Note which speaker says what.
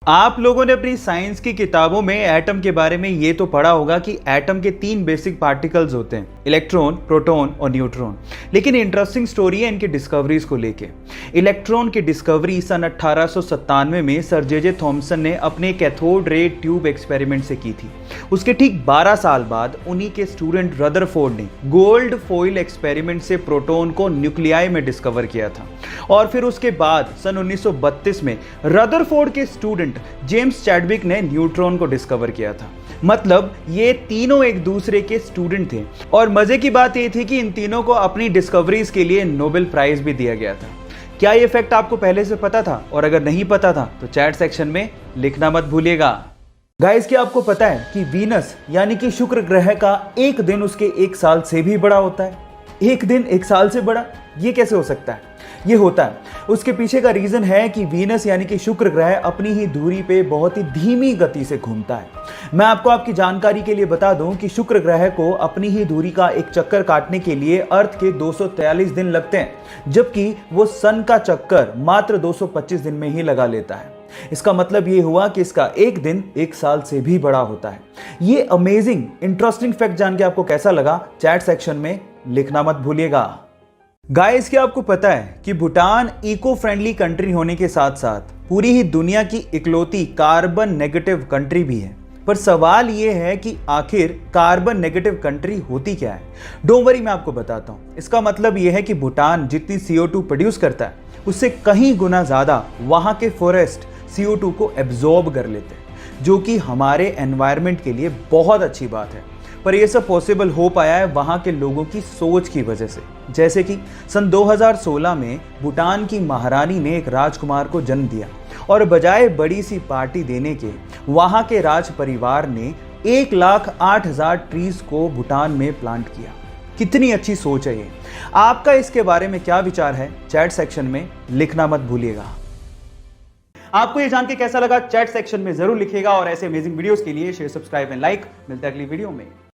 Speaker 1: आप लोगों ने अपनी साइंस की किताबों में एटम के बारे में ये तो पढ़ा होगा कि एटम के 3 बेसिक पार्टिकल्स होते हैं, इलेक्ट्रॉन, प्रोटॉन और न्यूट्रॉन। लेकिन इंटरेस्टिंग स्टोरी है इनकी डिस्कवरीज को लेके। इलेक्ट्रॉन की डिस्कवरी सन 1897 में सर जे थॉमसन ने अपने कैथोड रे ट्यूब एक्सपेरिमेंट से की थी। उसके ठीक 12 साल बाद उन्हीं के स्टूडेंट रदरफोर्ड ने गोल्ड फॉइल एक्सपेरिमेंट से प्रोटॉन को न्यूक्लियाई में डिस्कवर किया था। और फिर उसके बाद सन 1932 में रदरफोर्ड के स्टूडेंट जेम्स चैडविक ने न्यूट्रॉन को डिस्कवर किया था। मतलब ये तीनों एक दूसरे के स्टूडेंट थे। और मजे की बात ये थी कि इन तीनों को अपनी डिस्कवरीज के लिए नोबेल प्राइज भी दिया गया था। क्या ये फैक्ट आपको पहले से पता था? और अगर नहीं पता था तो चैट सेक्शन में लिखना मत भूलिएगा। गाइस, क्या आपको पता है कि वीनस यानी कि शुक्र ग्रह का एक दिन उसके 1 साल से भी बड़ा होता है? एक दिन 1 साल से बड़ा, ये कैसे हो सकता है? ये होता है, उसके पीछे का रीजन है कि वीनस यानी कि शुक्र ग्रह अपनी ही दूरी पे बहुत ही धीमी गति से घूमता है। मैं आपको आपकी जानकारी के लिए बता दूं कि शुक्र ग्रह को अपनी ही दूरी का एक चक्कर काटने के लिए अर्थ के 243 दिन लगते हैं, जबकि वो सन का चक्कर मात्र 225 दिन में ही लगा लेता है। इसका मतलब ये हुआ कि इसका एक दिन 1 साल से भी बड़ा होता है। ये अमेजिंग इंटरेस्टिंग फैक्ट जान के आपको कैसा लगा? चैट सेक्शन में लिखना मत भूलिएगा। गाइस, क्या आपको पता है कि भूटान इको फ्रेंडली कंट्री होने के साथ साथ पूरी ही दुनिया की इकलौती कार्बन नेगेटिव कंट्री भी है? पर सवाल ये है कि आखिर कार्बन नेगेटिव कंट्री होती क्या है? डोंट वरी, मैं आपको बताता हूँ। इसका मतलब ये है कि भूटान जितनी CO2 प्रोड्यूस करता है उससे कहीं गुना ज़्यादा वहाँ के फॉरेस्ट CO2 को एब्जॉर्ब कर लेते हैं, जो कि हमारे एनवायरनमेंट के लिए बहुत अच्छी बात है। पर यह सब पॉसिबल हो पाया है वहाँ के लोगों की सोच की वजह से। जैसे कि सन 2016 में भूटान की महारानी ने एक राजकुमार को जन्म दिया और बजाय बड़ी सी पार्टी देने के वहाँ के राज परिवार ने 1,08,000 ट्रीज को भूटान में प्लांट किया। कितनी अच्छी सोच है ये। आपका इसके बारे में क्या विचार है? चैट सेक्शन में लिखना मत भूलिएगा। आपको ये जान के कैसा लगा? चैट सेक्शन में जरूर लिखिएगा। और ऐसे अमेजिंग वीडियोस के लिए शेयर, सब्सक्राइब एंड लाइक। मिलते हैं अगली वीडियो में।